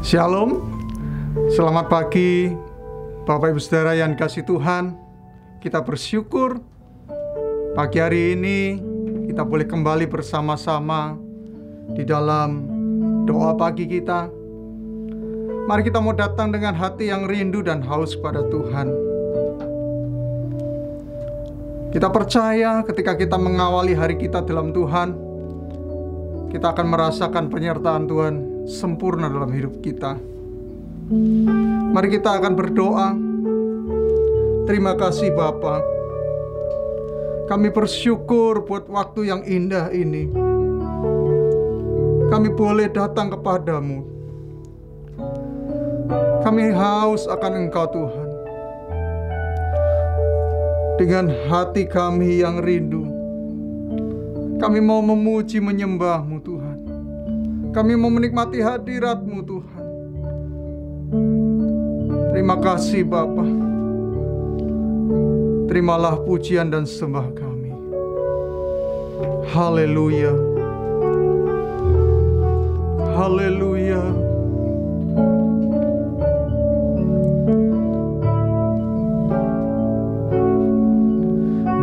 Shalom, selamat pagi Bapak Ibu Saudara yang kasih Tuhan. Kita bersyukur pagi hari ini kita boleh kembali bersama-sama di dalam doa pagi kita. Mari kita mau datang dengan hati yang rindu dan haus kepada Tuhan. Kita percaya ketika kita mengawali hari kita dalam Tuhan, kita akan merasakan penyertaan Tuhan sempurna dalam hidup kita. Mari kita akan berdoa. Terima kasih Bapa, kami bersyukur buat waktu yang indah ini. Kami boleh datang kepadamu. Kami haus akan Engkau Tuhan. Dengan hati kami yang rindu, kami mau memuji menyembah-Mu Tuhan. Kami mau menikmati hadirat-Mu Tuhan. Terima kasih Bapa. Terimalah pujian dan sembah kami. Haleluya. Haleluya.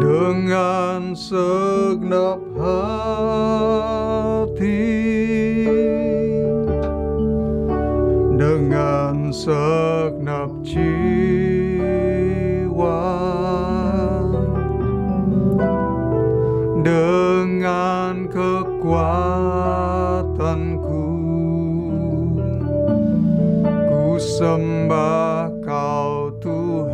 Dengan segenap hati, dengan segenap jiwa, dengan kekuatanku, ku sembah Kau Tuhan.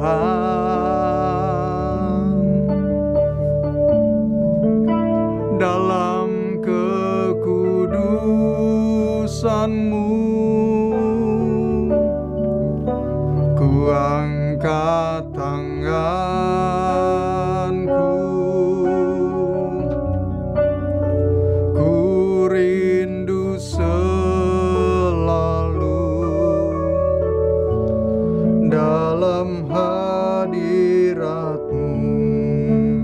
Dalam kekudusan-Mu ku angkat tanganku, ku rindu selalu dalam hadirat-Mu,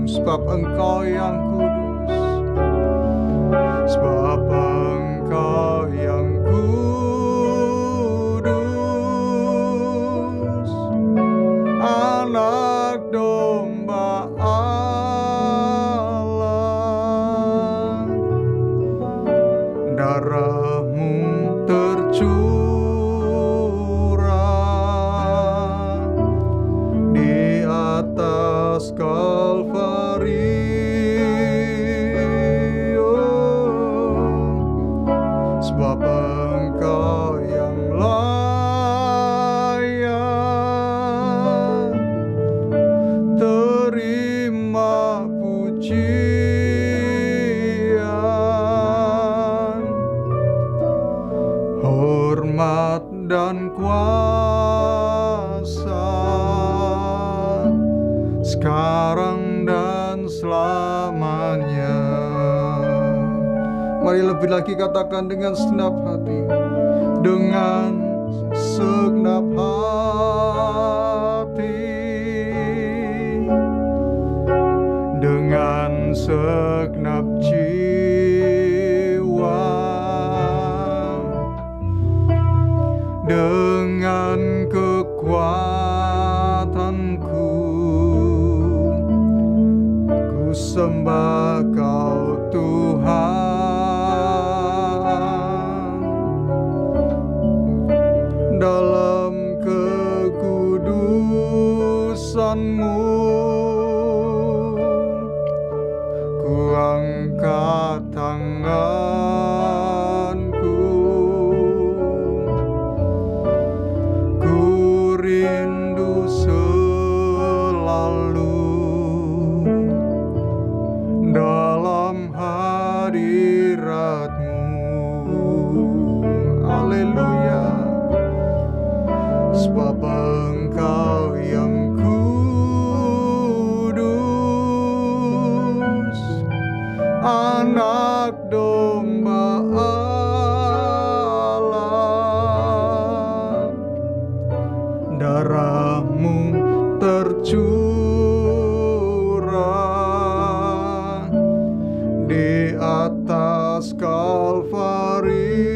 sebab Engkau yang kudus, sebab Engkau yang kudus, Anak Domba Allah. Darah-Mu tercurah di atas Kalvari, sebab Engkau yang layak terima pujian, hormat dan kuasa sekarang dan selamanya. Mari lebih lagi katakan dengan segenap hati. Dengan segenap hati, dengan segenap jiwa, dengan kekuatanku, ku sembah Kau Tuhan. Dalam kekudusan-Mu ku angkat tanganku, ku rindu selalu dalam hadirat-Mu. Haleluya. Sebab Engkau yang kudus, Anak Domba Allah. Darah-Mu tercurah di atas Kalvari,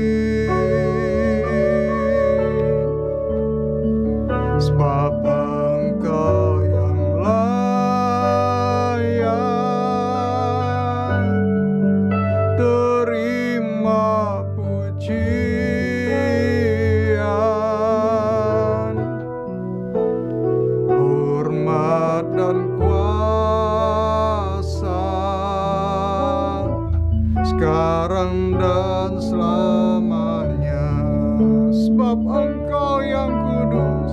sekarang dan selamanya. Sebab Engkau yang kudus,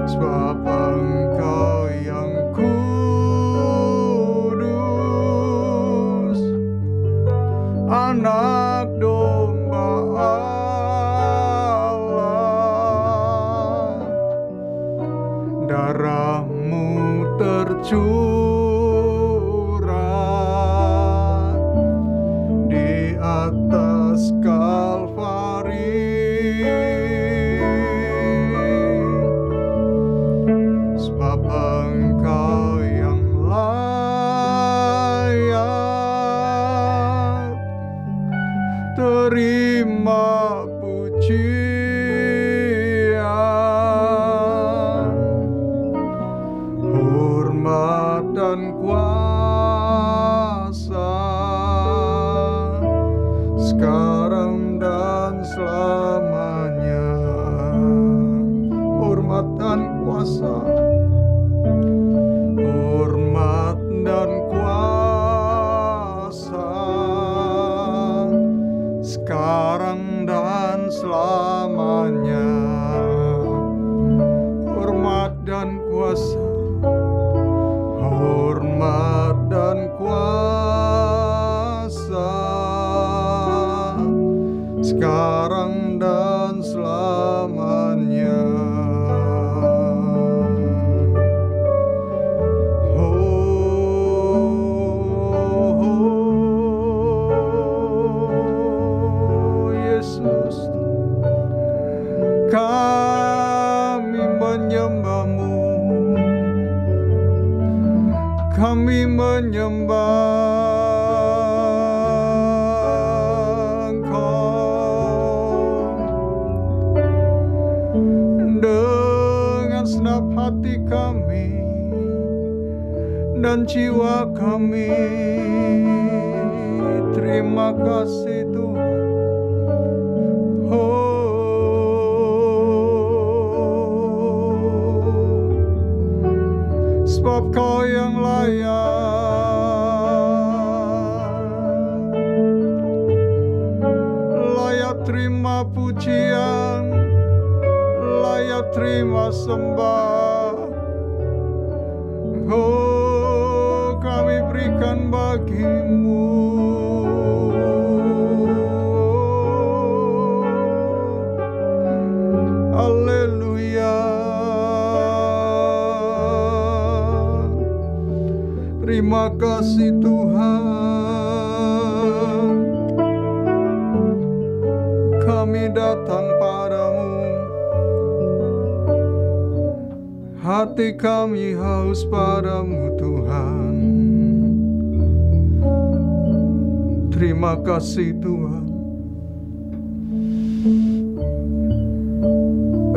sebab Engkau yang kudus, Anak domba Allah, darah-Mu tercurah di atas Kalvari. Sebab Engkau yang layak terima pujian, hormat dan kuasa sekarang dan selamanya. Hormat dan kuasa, hormat dan kuasa sekarang dan selamanya. Hormat dan kuasa, hormat dan kuasa sekarang dan selamanya. Yesus, kami menyembah-Mu, kami menyembah Engkau dengan segenap hati kami dan jiwa kami. Terima kasih Tuhan. Sebab Kau yang layak terima pujian, layak terima sembah. Oh, kami berikan bagi-Mu. Haleluya. Terima kasih Tuhan. Kami datang padamu, hati kami haus padamu Tuhan. Terima kasih Tuhan.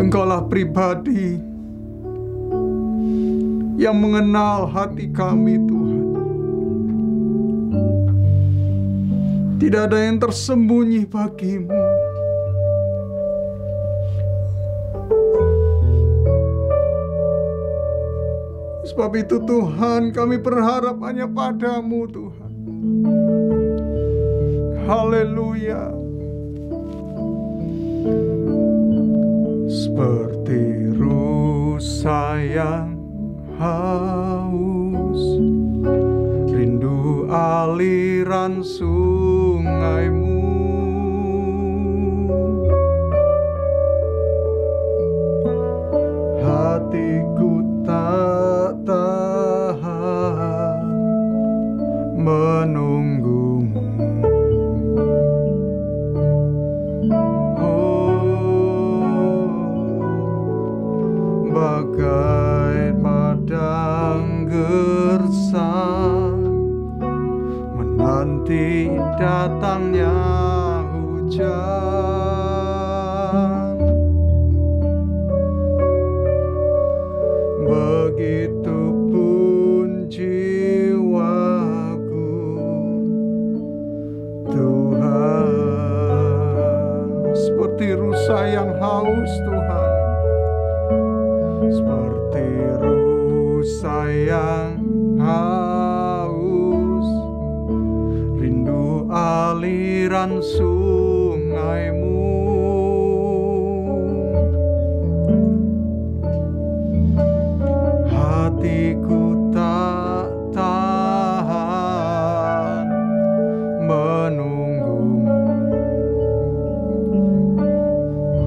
Engkaulah pribadi yang mengenal hati kami Tuhan. Tidak ada yang tersembunyi bagi-Mu. Sebab itu Tuhan, kami berharap hanya pada-Mu Tuhan. Haleluya. Seperti rusa yang haus, rindu aliran sungai-Mu. Hatiku tak tahan menunggu-Mu. Bagai padang gersang menanti datangnya hujan, begitupun jiwaku Tuhan. Seperti rusa yang haus Tuhan, seperti rusa yang haus, rindu aliran sungaimu. Hatiku tak tahan menunggumu.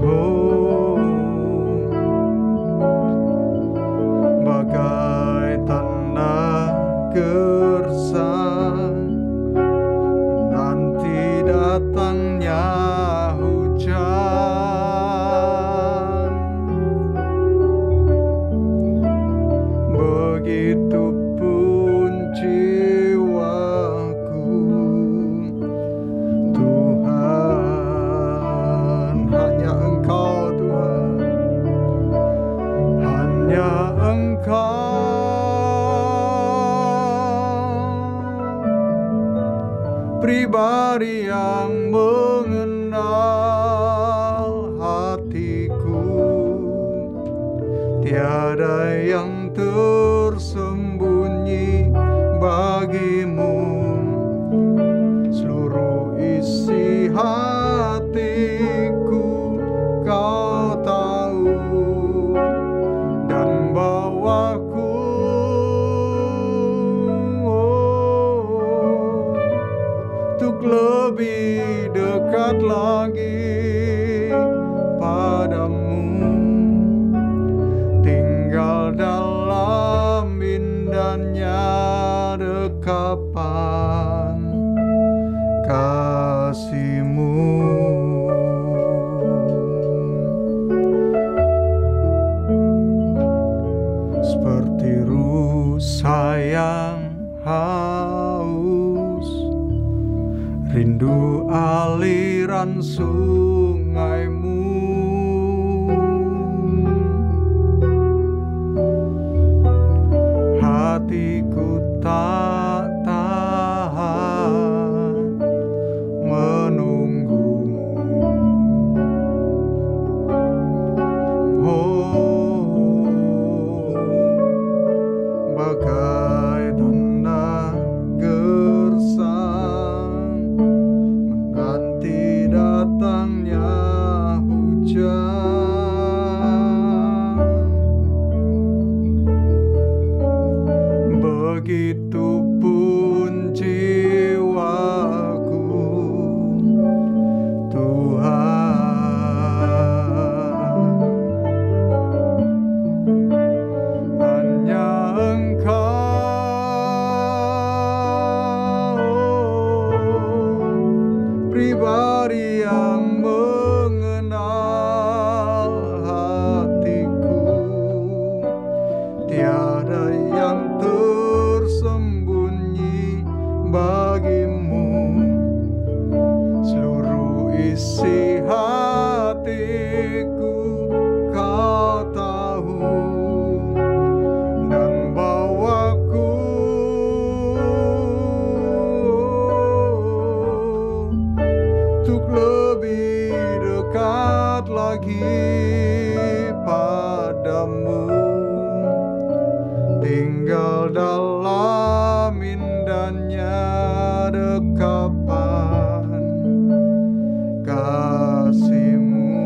Oh, bagai tanda gersang nanti datangnya hujan. Begitupun jiwaku, Tuhan, hanya Engkau Tuhan, hanya Engkau. Pribadi yang mengenal hatiku, tiada yang tersembunyi bagimu. Seluruh isi hatiku Kau tahu, dan bawaku untuk lebih dekat lagi padamu, tinggal dalam indahnya dekapan kasih-Mu. Seperti rusa yang haus, rindu aliran sungaimu. Hatiku tak tahan menunggumu. Oh, bagai tanda gersang menanti datangnya hujan. Begitupun jiwaku, Tuhan, hanya Engkau. Pribadi yang mengenal hatiku, tiada yang tersembunyi bagimu. Seluruh isi hatiku Kau tahu, dan bawaku untuk lebih dekat lagi padamu, tinggal dalam indahnya dekapan kasih-Mu.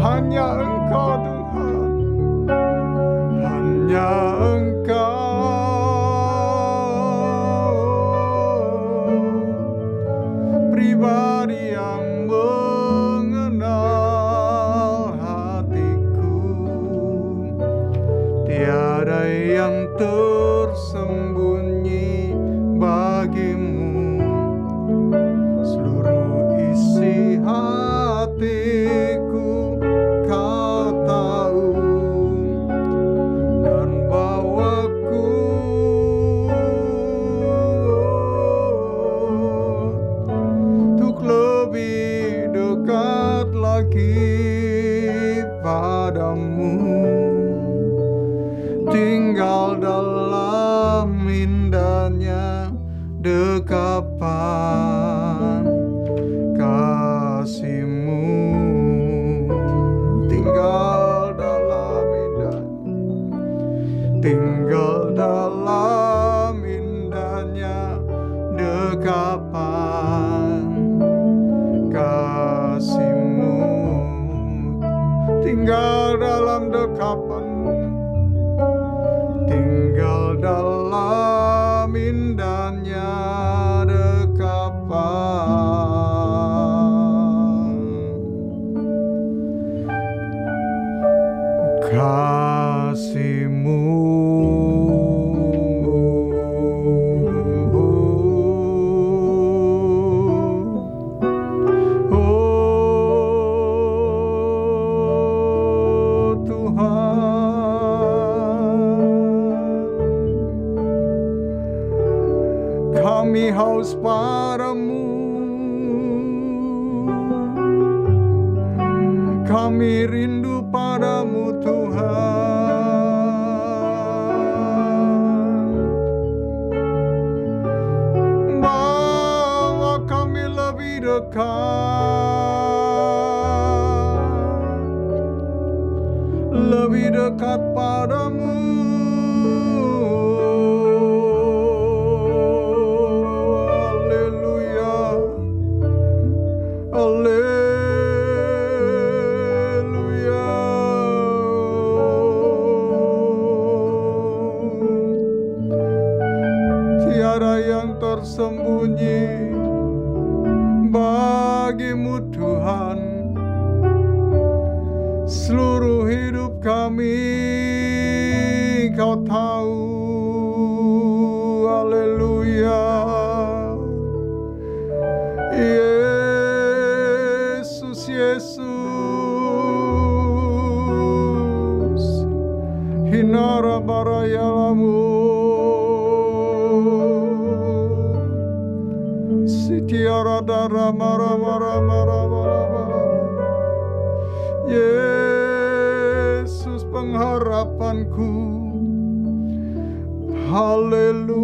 Hanya Engkau Tuhan, hanya Engkau. Pribadi yang mengenal hatiku, tiada yang tersembunyi bagimu. Seluruh isi hatiku Kau tahu, dan bawaku untuk lebih dekat lagi padamu, tinggal dalam indahnya dekapan kasih-Mu. Tinggal dalam indah, tinggal dalam indahnya dekat dalam indahnya dekapan. Kasih-Mu kami haus padamu, kami rindu padamu Tuhan. Bawa kami lebih dekat padamu. Tersembunyi bagi-Mu Tuhan, seluruh hidup kami Kau tahu. Haleluya. Yesus, Yesus, hinara barayalamu, sitiara dara mara mara mara mara. Yesus pengharapanku. Haleluya.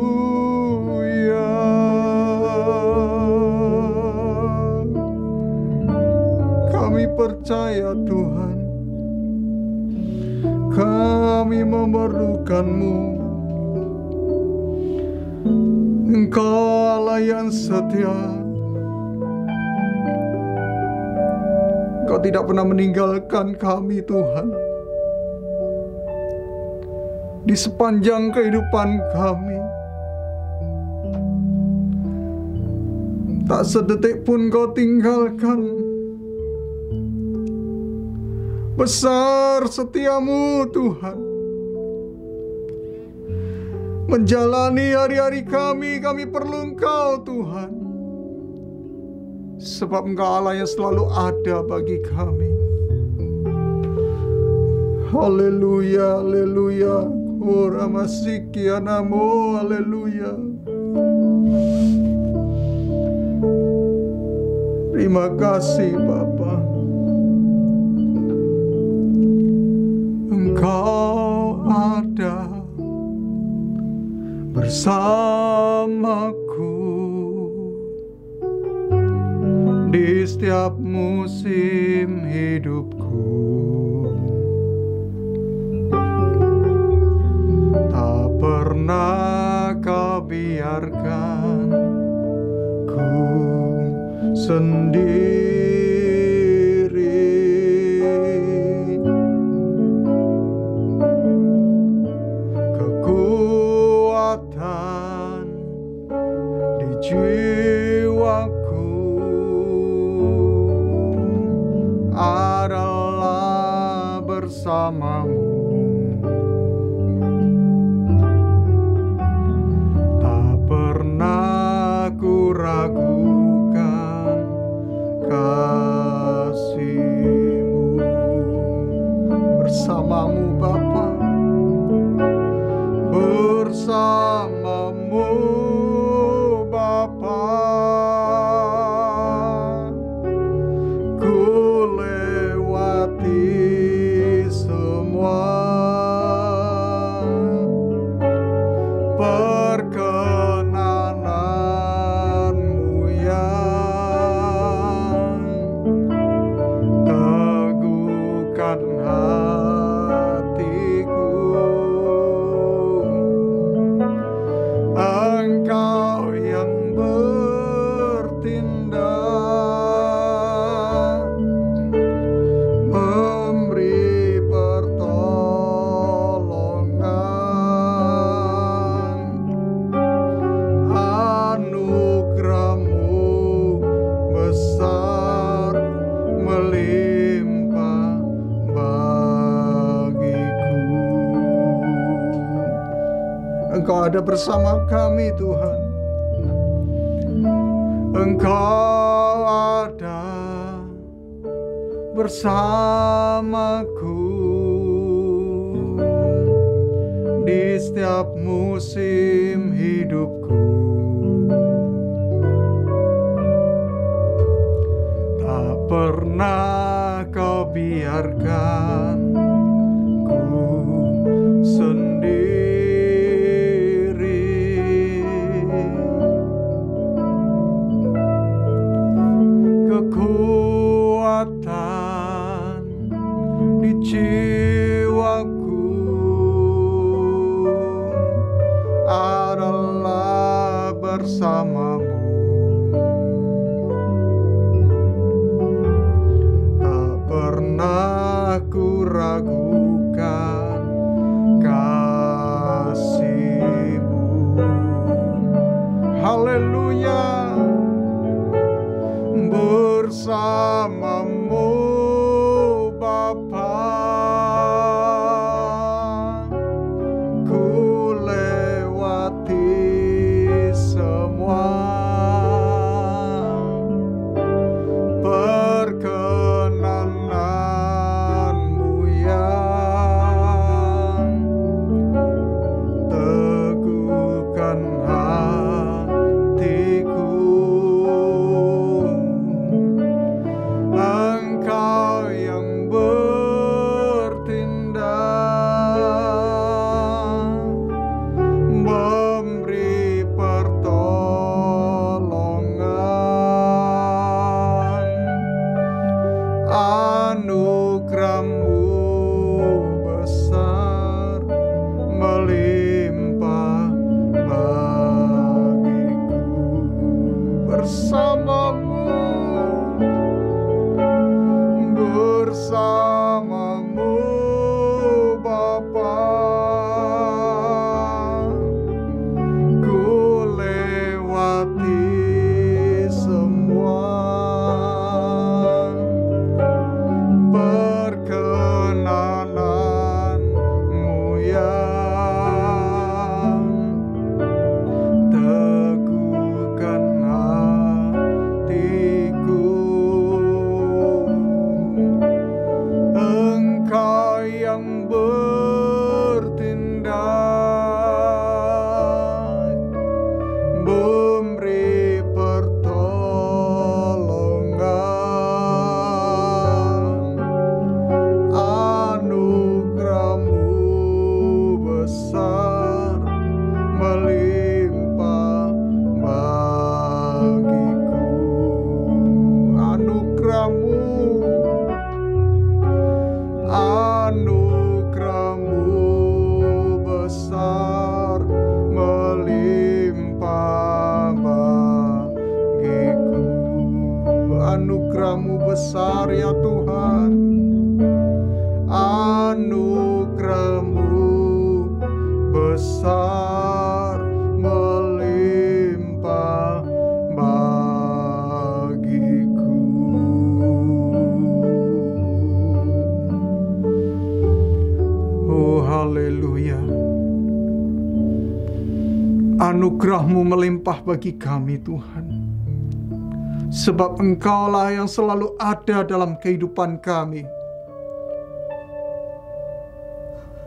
Kami percaya Tuhan, kami memerlukan-Mu. Engkau Allah yang setia. Engkau tidak pernah meninggalkan kami Tuhan. Di sepanjang kehidupan kami, tak sedetik pun Kau tinggalkan. Besar setia-Mu Tuhan. Menjalani hari-hari kami perlu Engkau Tuhan. Sebab Engkau Allah yang selalu ada bagi kami. Haleluya, haleluya. Ora masikianamo, haleluya. Terima kasih Bapa. Engkau ada bersamaku di setiap musim hidupku. Tak pernah Kau biarkan ku sendiri. Kekuatan di jiwaku adalah bersama-Mu. Tak pernah ku ragukan kasih-Mu. Bersama-Mu Bapa, bersama-Mu Bapa, ku lewati semua perkenanan-Mu yang teguhkan hatiku. Engkau yang bertindak, memberi pertolongan ada bersama kami Tuhan. Engkau ada bersamaku di setiap musim hidupku. Tak pernah kau biarkan ku sendiri. Kekuatan di jiwaku adalah bersamamu. Tak pernah ku ragukan kasih-Mu. Haleluya. Bersamamu Bapa, ku lewati semua perkenanan-Mu yang teguhkan hatiku. Engkau yang bertindak, memberi pertolongan. Anugerah-Mu besar melimpah bagiku. Bersamamu, bersamamu Bapa, ku lewati semua perkenanan-Mu yang teguhkan hatiku. Engkau yang bertindak, memberi pertolongan. Anugerah-Mu besar melimpah bagiku. Anugerah-Mu, anugerah-Mu besar melimpah bagiku. Anugerah-Mu besar ya Tuhan. Anugerah-Mu besar melimpah bagiku. Oh haleluya. Anugerah-Mu melimpah bagi kami Tuhan. Sebab Engkaulah yang selalu ada dalam kehidupan kami.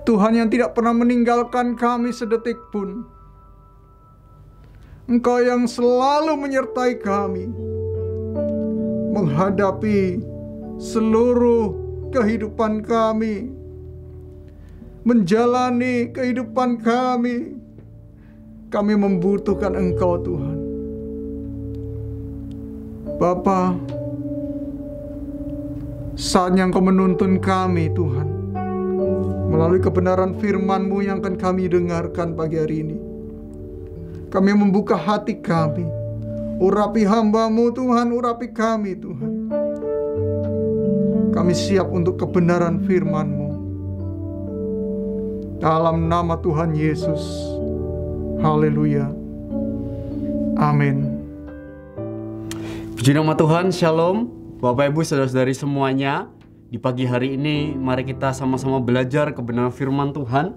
Tuhan yang tidak pernah meninggalkan kami sedetik pun. Engkau yang selalu menyertai kami menghadapi seluruh kehidupan kami, menjalani kehidupan kami. Kami membutuhkan Engkau Tuhan. Bapa, saatnya Engkau menuntun kami Tuhan melalui kebenaran firman-Mu yang akan kami dengarkan pagi hari ini. Kami membuka hati kami. Urapi hamba-Mu Tuhan, urapi kami Tuhan. Kami siap untuk kebenaran firman-Mu. Dalam nama Tuhan Yesus. Haleluya. Amin. Puji nama Tuhan, Shalom Bapak Ibu Saudara-saudari semuanya. Di pagi hari ini mari kita sama-sama belajar kebenaran firman Tuhan.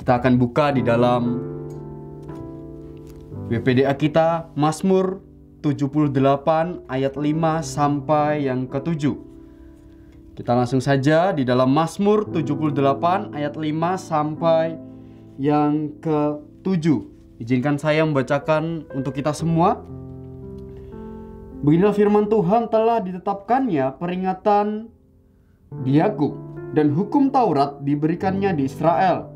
Kita akan buka di dalam WPDA kita, Mazmur 78 ayat 5 sampai yang ke-7. Kita langsung saja di dalam Mazmur 78 ayat 5 sampai yang ke-7. Izinkan saya membacakan untuk kita semua. Beginilah firman Tuhan, telah ditetapkannya peringatan di Yakub dan hukum Taurat diberikannya di Israel.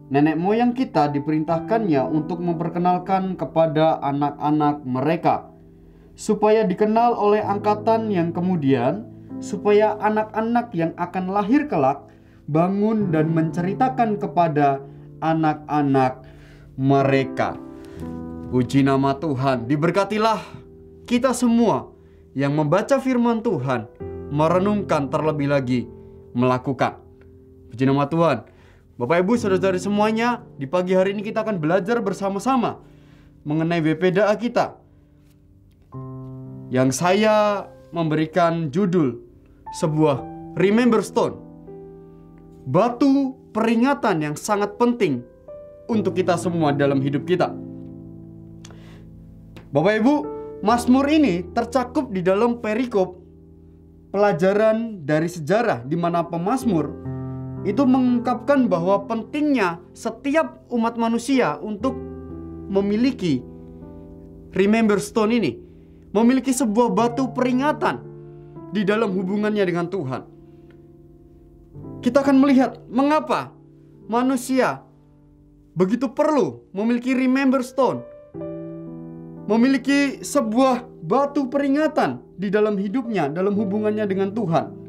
Nenek moyang kita diperintahkannya untuk memperkenalkan kepada anak-anak mereka, supaya dikenal oleh angkatan yang kemudian, supaya anak-anak yang akan lahir kelak bangun dan menceritakan kepada anak-anak mereka. Puji nama Tuhan. Diberkatilah kita semua yang membaca firman Tuhan, merenungkan terlebih lagi, melakukan. Puji nama Tuhan. Bapak Ibu saudara-saudari semuanya, di pagi hari ini kita akan belajar bersama-sama mengenai WPDA kita, yang saya memberikan judul sebuah Remember Stone, batu peringatan yang sangat penting untuk kita semua dalam hidup kita. Bapak Ibu, Mazmur ini tercakup di dalam perikop pelajaran dari sejarah, di mana pemazmur itu mengungkapkan bahwa pentingnya setiap umat manusia untuk memiliki Remember Stone ini, memiliki sebuah batu peringatan di dalam hubungannya dengan Tuhan. Kita akan melihat mengapa manusia begitu perlu memiliki Remember Stone, memiliki sebuah batu peringatan di dalam hidupnya, dalam hubungannya dengan Tuhan.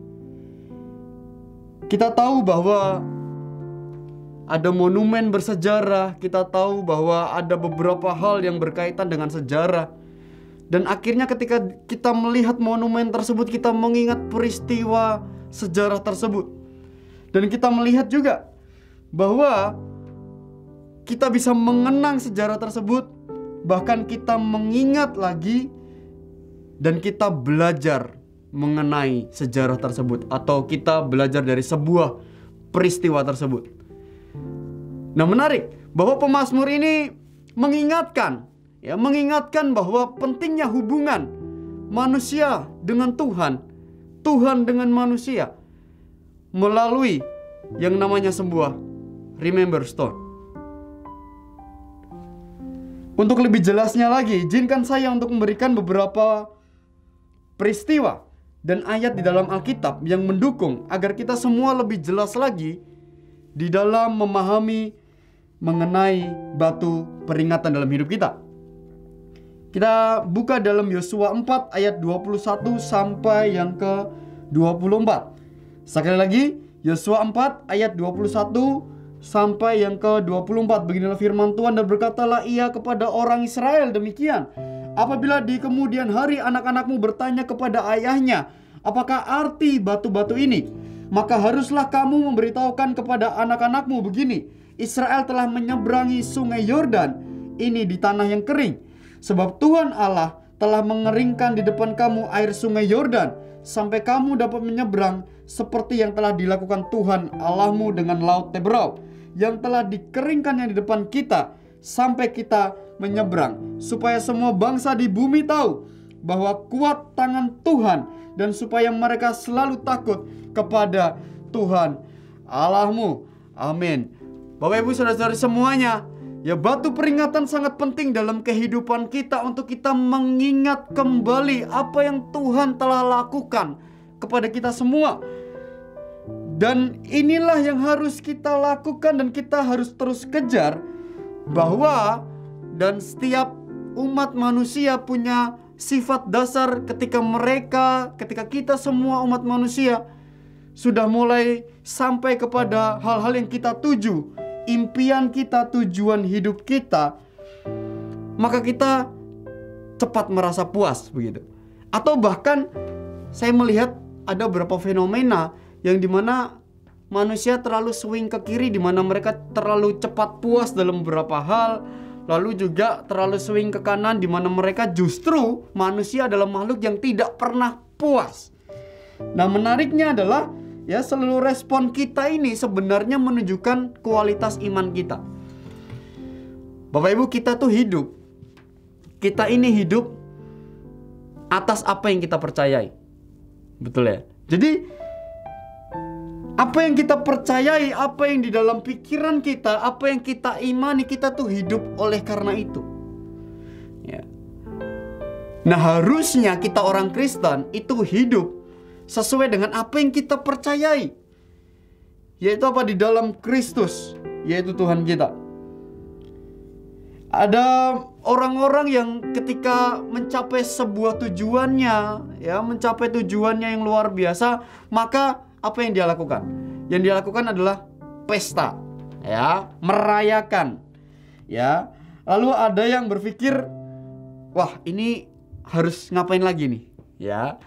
Kita tahu bahwa ada monumen bersejarah, kita tahu bahwa ada beberapa hal yang berkaitan dengan sejarah. Dan akhirnya ketika kita melihat monumen tersebut, kita mengingat peristiwa sejarah tersebut. Dan kita melihat juga bahwa kita bisa mengenang sejarah tersebut, bahkan kita mengingat lagi dan kita belajar mengenai sejarah tersebut, atau kita belajar dari sebuah peristiwa tersebut. Nah, menarik bahwa pemazmur ini mengingatkan bahwa pentingnya hubungan manusia dengan Tuhan, Tuhan dengan manusia, melalui yang namanya sebuah Remember Stone. Untuk lebih jelasnya lagi, izinkan saya untuk memberikan beberapa peristiwa dan ayat di dalam Alkitab yang mendukung agar kita semua lebih jelas lagi di dalam memahami mengenai batu peringatan dalam hidup kita. Kita buka dalam Yosua 4 ayat 21 sampai yang ke-24. Sekali lagi, Yosua 4 ayat 21 sampai yang ke-24. Beginilah firman Tuhan, dan berkatalah ia kepada orang Israel demikian: apabila di kemudian hari anak-anakmu bertanya kepada ayahnya, apakah arti batu-batu ini? Maka haruslah kamu memberitahukan kepada anak-anakmu begini: Israel telah menyeberangi sungai Yordan ini di tanah yang kering. Sebab Tuhan Allah telah mengeringkan di depan kamu air sungai Yordan, sampai kamu dapat menyeberang seperti yang telah dilakukan Tuhan Allahmu dengan laut Tebrau, yang telah dikeringkannya di depan kita, sampai kita menyeberang, supaya semua bangsa di bumi tahu bahwa kuat tangan Tuhan, dan supaya mereka selalu takut kepada Tuhan Allahmu. Amin. Bapak Ibu saudara-saudari semuanya, ya, batu peringatan sangat penting dalam kehidupan kita untuk kita mengingat kembali apa yang Tuhan telah lakukan kepada kita semua. Dan inilah yang harus kita lakukan dan kita harus terus kejar, bahwa dan setiap umat manusia punya sifat dasar ketika kita semua umat manusia sudah mulai sampai kepada hal-hal yang kita tuju, impian kita, tujuan hidup kita, maka kita cepat merasa puas begitu. Atau bahkan saya melihat ada beberapa fenomena yang dimana manusia terlalu swing ke kiri, dimana mereka terlalu cepat puas dalam beberapa hal, lalu juga terlalu swing ke kanan, dimana mereka justru manusia adalah makhluk yang tidak pernah puas. Nah, menariknya adalah ya seluruh respon kita ini sebenarnya menunjukkan kualitas iman kita. Bapak Ibu, kita tuh hidup. Kita ini hidup atas apa yang kita percayai. Betul ya? Jadi apa yang kita percayai, apa yang di dalam pikiran kita, apa yang kita imani, kita tuh hidup oleh karena itu. Ya. Nah, harusnya kita orang Kristen itu hidup sesuai dengan apa yang kita percayai. Yaitu apa? Di dalam Kristus, yaitu Tuhan kita. Ada orang-orang yang ketika mencapai sebuah tujuannya, ya, mencapai tujuannya yang luar biasa, maka apa yang dia lakukan? Yang dia lakukan adalah pesta, ya, merayakan, ya. Lalu ada yang berpikir, wah, ini harus ngapain lagi nih, ya.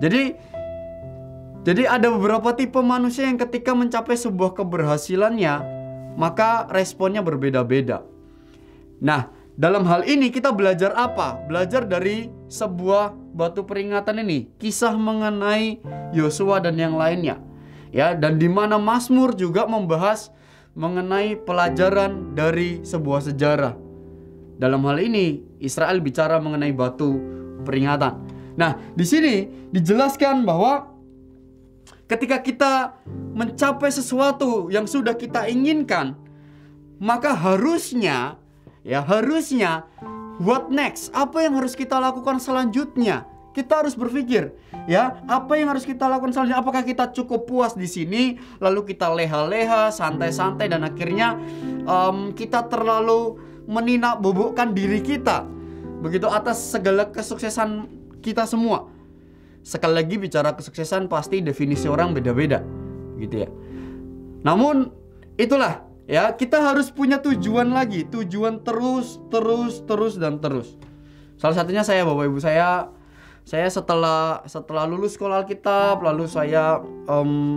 Jadi ada beberapa tipe manusia yang ketika mencapai sebuah keberhasilannya, maka responnya berbeda-beda. Nah, dalam hal ini kita belajar apa? Belajar dari sebuah batu peringatan ini, kisah mengenai Yosua dan yang lainnya. Ya, dan di mana Mazmur juga membahas mengenai pelajaran dari sebuah sejarah. Dalam hal ini Israel bicara mengenai batu peringatan. Nah, di sini dijelaskan bahwa ketika kita mencapai sesuatu yang sudah kita inginkan, maka harusnya what next? Apa yang harus kita lakukan selanjutnya? Kita harus berpikir, ya, apa yang harus kita lakukan selanjutnya? Apakah kita cukup puas di sini, lalu kita leha-leha, santai-santai, dan akhirnya kita terlalu menindak-bobokkan diri kita, begitu, atas segala kesuksesan kita semua. Sekali lagi, bicara kesuksesan pasti definisi orang beda-beda, gitu ya. Namun itulah, ya, kita harus punya tujuan lagi, tujuan terus dan terus. Salah satunya saya, Bapak Ibu, saya setelah lulus sekolah Alkitab, lalu saya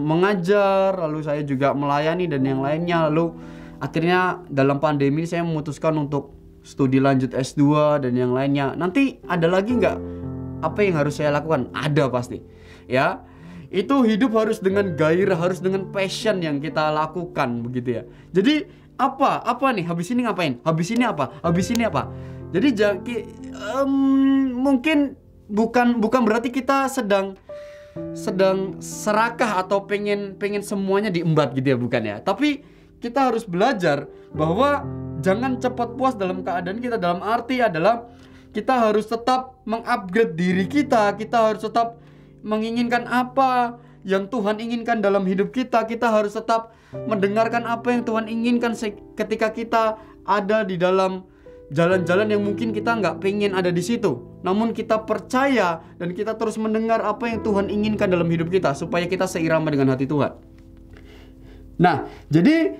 mengajar, lalu saya juga melayani dan yang lainnya. Lalu akhirnya dalam pandemi saya memutuskan untuk studi lanjut S2 dan yang lainnya. Nanti ada lagi nggak apa yang harus saya lakukan? Ada pasti, ya. Itu hidup harus dengan gairah, harus dengan passion yang kita lakukan, begitu ya. Jadi apa nih? Habis ini ngapain? Habis ini apa? Habis ini apa? Jadi mungkin bukan berarti kita sedang serakah atau pengen semuanya diembat, gitu ya, bukan ya. Tapi kita harus belajar bahwa jangan cepat puas dalam keadaan kita. Dalam arti adalah kita harus tetap mengupgrade diri kita. Kita harus tetap menginginkan apa yang Tuhan inginkan dalam hidup kita. Kita harus tetap mendengarkan apa yang Tuhan inginkan ketika kita ada di dalam jalan-jalan yang mungkin kita nggak pengen ada di situ. Namun kita percaya dan kita terus mendengar apa yang Tuhan inginkan dalam hidup kita, supaya kita seirama dengan hati Tuhan. Nah, jadi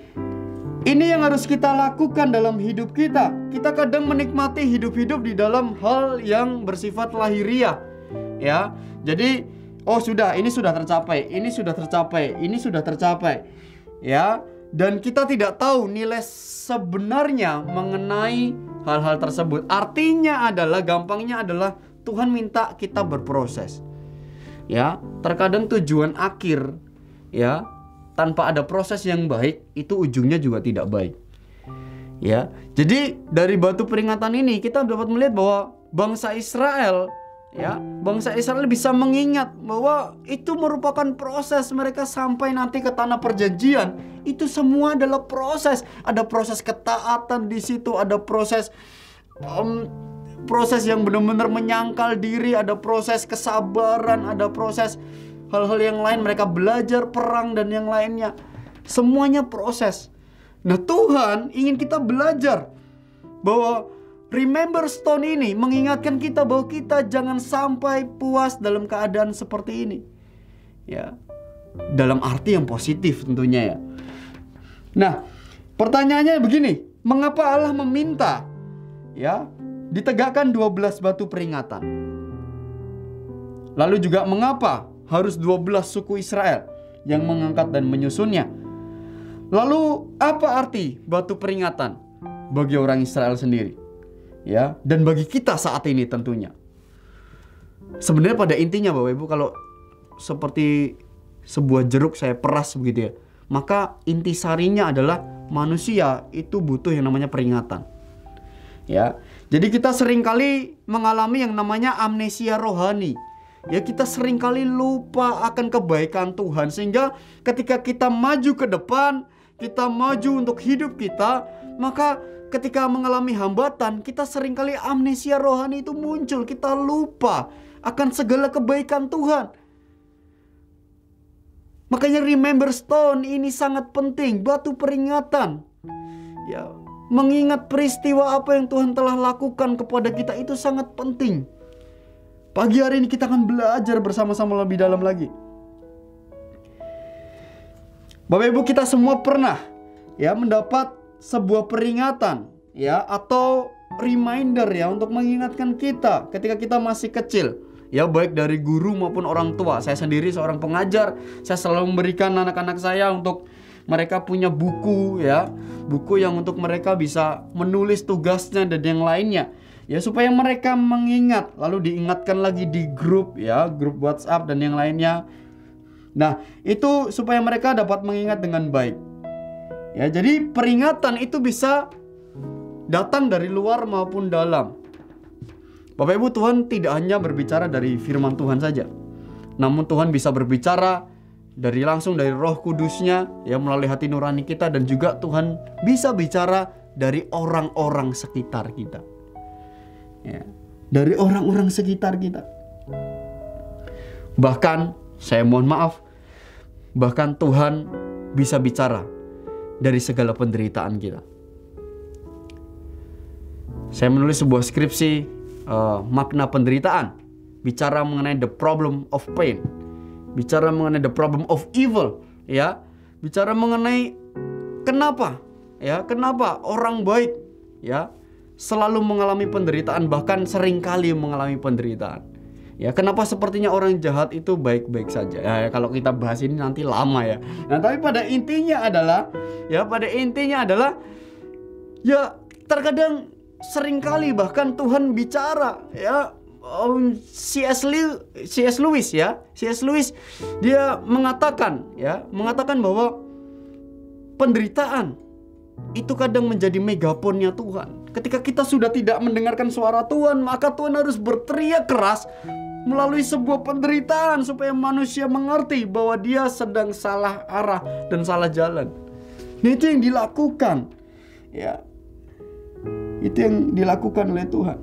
ini yang harus kita lakukan dalam hidup kita. Kita kadang menikmati hidup-hidup di dalam hal yang bersifat lahiriah, ya. Jadi, oh sudah, ini sudah tercapai, ini sudah tercapai, ini sudah tercapai, ya. Dan kita tidak tahu nilai sebenarnya mengenai hal-hal tersebut. Artinya adalah, gampangnya adalah, Tuhan minta kita berproses, ya. Terkadang tujuan akhir, ya, tanpa ada proses yang baik, itu ujungnya juga tidak baik, ya. Jadi dari batu peringatan ini kita dapat melihat bahwa bangsa Israel, ya, bangsa Israel bisa mengingat bahwa itu merupakan proses mereka sampai nanti ke tanah perjanjian. Itu semua adalah proses. Ada proses ketaatan di situ, ada proses yang benar-benar menyangkal diri, ada proses kesabaran, ada proses hal-hal yang lain, mereka belajar perang dan yang lainnya. Semuanya proses. Nah, Tuhan ingin kita belajar bahwa remember stone ini mengingatkan kita bahwa kita jangan sampai puas dalam keadaan seperti ini, ya. Dalam arti yang positif tentunya, ya. Nah, pertanyaannya begini, mengapa Allah meminta, ya, ditegakkan 12 batu peringatan? Lalu juga mengapa harus 12 suku Israel yang mengangkat dan menyusunnya? Lalu apa arti batu peringatan bagi orang Israel sendiri, ya, dan bagi kita saat ini tentunya? Sebenarnya pada intinya, Bapak Ibu, kalau seperti sebuah jeruk saya peras begitu ya. Maka intisarinya adalah manusia itu butuh yang namanya peringatan. Ya. Jadi kita seringkali mengalami yang namanya amnesia rohani. Ya, kita seringkali lupa akan kebaikan Tuhan, sehingga ketika kita maju ke depan, kita maju untuk hidup kita, maka ketika mengalami hambatan, kita seringkali amnesia rohani itu muncul. Kita lupa akan segala kebaikan Tuhan. Makanya remember stone ini sangat penting, batu peringatan. Ya, mengingat peristiwa apa yang Tuhan telah lakukan kepada kita itu sangat penting. Pagi hari ini kita akan belajar bersama-sama lebih dalam lagi. Bapak Ibu, kita semua pernah ya mendapat sebuah peringatan ya atau reminder ya untuk mengingatkan kita ketika kita masih kecil. Ya, baik dari guru maupun orang tua. Saya sendiri seorang pengajar, saya selalu memberikan anak-anak saya untuk mereka punya buku ya, buku yang untuk mereka bisa menulis tugasnya dan yang lainnya. Ya, supaya mereka mengingat, lalu diingatkan lagi di grup ya, grup WhatsApp dan yang lainnya. Nah, itu supaya mereka dapat mengingat dengan baik. Ya, jadi peringatan itu bisa datang dari luar maupun dalam. Bapak Ibu, Tuhan tidak hanya berbicara dari firman Tuhan saja, namun Tuhan bisa berbicara langsung dari Roh Kudus-Nya ya, melalui hati nurani kita, dan juga Tuhan bisa bicara dari orang-orang sekitar kita. Ya, dari orang-orang sekitar kita. Bahkan, saya mohon maaf, bahkan Tuhan bisa bicara dari segala penderitaan kita. Saya menulis sebuah skripsi makna penderitaan, bicara mengenai the problem of pain, bicara mengenai the problem of evil, ya, bicara mengenai kenapa orang baik ya selalu mengalami penderitaan, bahkan seringkali mengalami penderitaan. Ya, kenapa sepertinya orang jahat itu baik-baik saja? Ya, kalau kita bahas ini nanti lama ya. Nah, tapi pada intinya adalah ya terkadang seringkali bahkan Tuhan bicara ya. C.S. Lewis dia mengatakan bahwa penderitaan itu kadang menjadi megafonnya Tuhan. Ketika kita sudah tidak mendengarkan suara Tuhan, maka Tuhan harus berteriak keras melalui sebuah penderitaan supaya manusia mengerti bahwa dia sedang salah arah dan salah jalan. Nah, itu yang dilakukan. Ya. Itu yang dilakukan oleh Tuhan.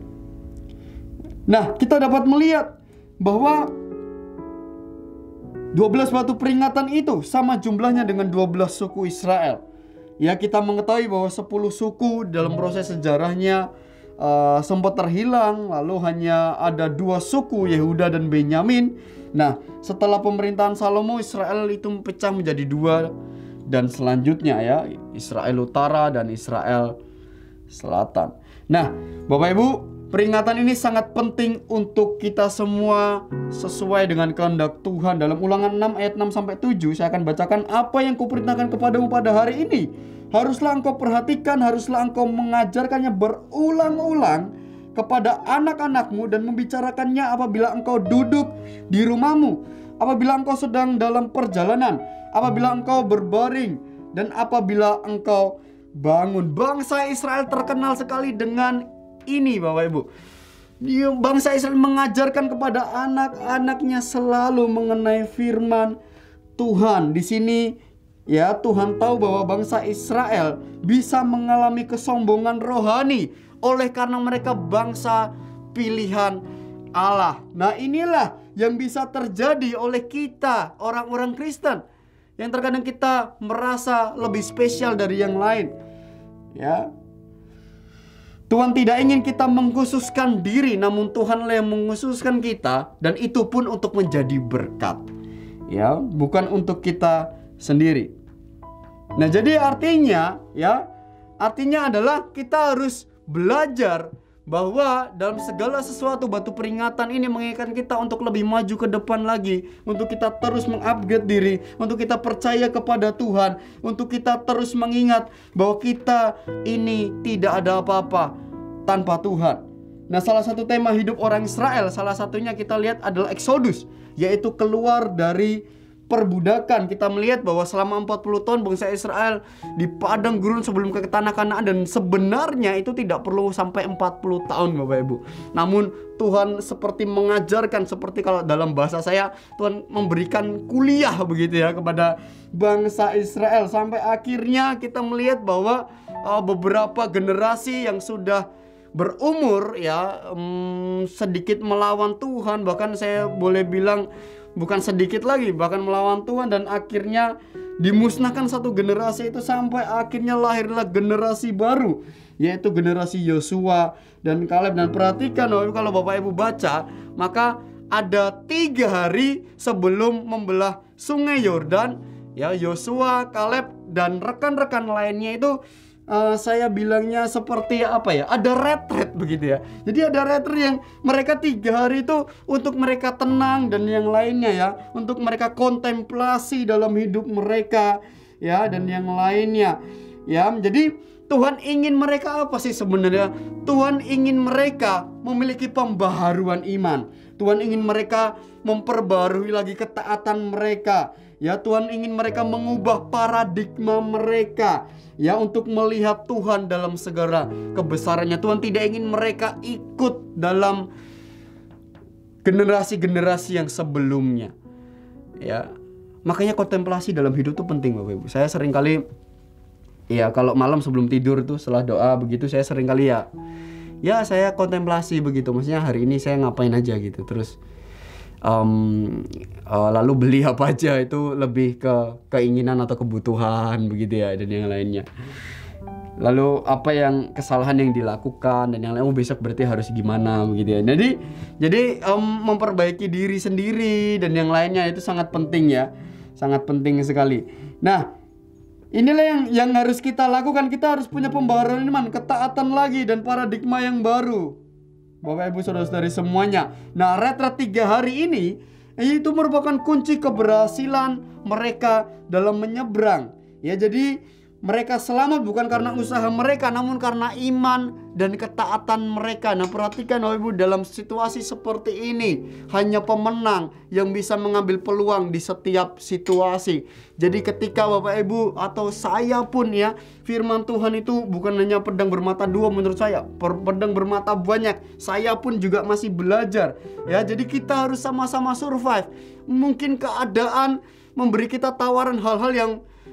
Nah, kita dapat melihat bahwa 12 batu peringatan itu sama jumlahnya dengan 12 suku Israel. Ya, kita mengetahui bahwa 10 suku dalam proses sejarahnya sempat terhilang, lalu hanya ada 2 suku, Yehuda dan Benyamin. Nah, setelah pemerintahan Salomo, Israel itu pecah menjadi 2, dan selanjutnya ya, Israel Utara dan Israel Selatan. Nah, Bapak Ibu, peringatan ini sangat penting untuk kita semua sesuai dengan kehendak Tuhan. Dalam Ulangan 6 ayat 6 sampai 7, saya akan bacakan, apa yang kuperintahkan kepadamu pada hari ini, haruslah engkau perhatikan, haruslah engkau mengajarkannya berulang-ulang kepada anak-anakmu dan membicarakannya apabila engkau duduk di rumahmu, apabila engkau sedang dalam perjalanan, apabila engkau berbaring, dan apabila engkau bangun. Bangsa Israel terkenal sekali dengan ini, Bapak Ibu. Bangsa Israel mengajarkan kepada anak-anaknya selalu mengenai firman Tuhan. Di sini ya, Tuhan tahu bahwa bangsa Israel bisa mengalami kesombongan rohani oleh karena mereka bangsa pilihan Allah. Nah, inilah yang bisa terjadi oleh kita, orang-orang Kristen, yang terkadang kita merasa lebih spesial dari yang lain. Ya, Tuhan tidak ingin kita mengkhususkan diri, namun Tuhanlah yang mengkhususkan kita, dan itu pun untuk menjadi berkat. Ya, bukan untuk kita sendiri. Nah, jadi artinya adalah kita harus belajar bahwa dalam segala sesuatu batu peringatan ini mengingatkan kita untuk lebih maju ke depan lagi, untuk kita terus mengupgrade diri, untuk kita percaya kepada Tuhan, untuk kita terus mengingat bahwa kita ini tidak ada apa-apa tanpa Tuhan. Nah, salah satu tema hidup orang Israel, salah satunya kita lihat adalah Exodus, yaitu keluar dari perbudakan. Kita melihat bahwa selama 40 tahun bangsa Israel di padang gurun sebelum ke tanah Kanaan, dan sebenarnya itu tidak perlu sampai 40 tahun Bapak Ibu. Namun Tuhan seperti mengajarkan, seperti kalau dalam bahasa saya, Tuhan memberikan kuliah begitu ya kepada bangsa Israel, sampai akhirnya kita melihat bahwa beberapa generasi yang sudah berumur ya sedikit melawan Tuhan, bahkan saya boleh bilang bukan sedikit lagi, bahkan melawan Tuhan, dan akhirnya dimusnahkan satu generasi itu, sampai akhirnya lahirlah generasi baru, yaitu generasi Yosua dan Kaleb. Dan perhatikan kalau Bapak Ibu baca, maka ada 3 hari sebelum membelah sungai Yordan, ya, Yosua, Kaleb dan rekan-rekan lainnya itu saya bilangnya seperti apa ya, ada retret begitu ya. Jadi ada retret yang mereka 3 hari itu untuk mereka tenang, dan yang lainnya ya untuk mereka kontemplasi dalam hidup mereka ya, dan yang lainnya ya. Jadi Tuhan ingin mereka apa sih sebenarnya? Tuhan ingin mereka memiliki pembaharuan iman. Tuhan ingin mereka memperbarui lagi ketaatan mereka. Ya, Tuhan ingin mereka mengubah paradigma mereka ya, untuk melihat Tuhan dalam segala kebesarannya. Tuhan tidak ingin mereka ikut dalam generasi-generasi yang sebelumnya. Ya, makanya kontemplasi dalam hidup itu penting Bapak Ibu. Saya sering kali ya kalau malam sebelum tidur itu setelah doa begitu, saya sering kali ya saya kontemplasi begitu. Maksudnya hari ini saya ngapain aja gitu. Terus lalu beli apa aja, itu lebih ke keinginan atau kebutuhan begitu ya, dan yang lainnya. Lalu apa yang kesalahan yang dilakukan, dan yang lain besok berarti harus gimana begitu ya. Jadi memperbaiki diri sendiri dan yang lainnya itu sangat penting ya, sangat penting sekali. Nah, inilah yang harus kita lakukan. Kita harus punya pembaharuan iman, ketaatan lagi, dan paradigma yang baru. Bapak Ibu Saudara-saudari semuanya. Nah, retret 3 hari ini itu merupakan kunci keberhasilan mereka dalam menyeberang. Ya, jadi mereka selamat bukan karena usaha mereka, namun karena iman dan ketaatan mereka. Nah, perhatikan Bapak Ibu, dalam situasi seperti ini hanya pemenang yang bisa mengambil peluang di setiap situasi. Jadi ketika Bapak Ibu atau saya pun ya, firman Tuhan itu bukan hanya pedang bermata 2 menurut saya, pedang bermata banyak. Saya pun juga masih belajar ya. Jadi kita harus sama-sama survive. Mungkin keadaan memberi kita tawaran hal-hal yang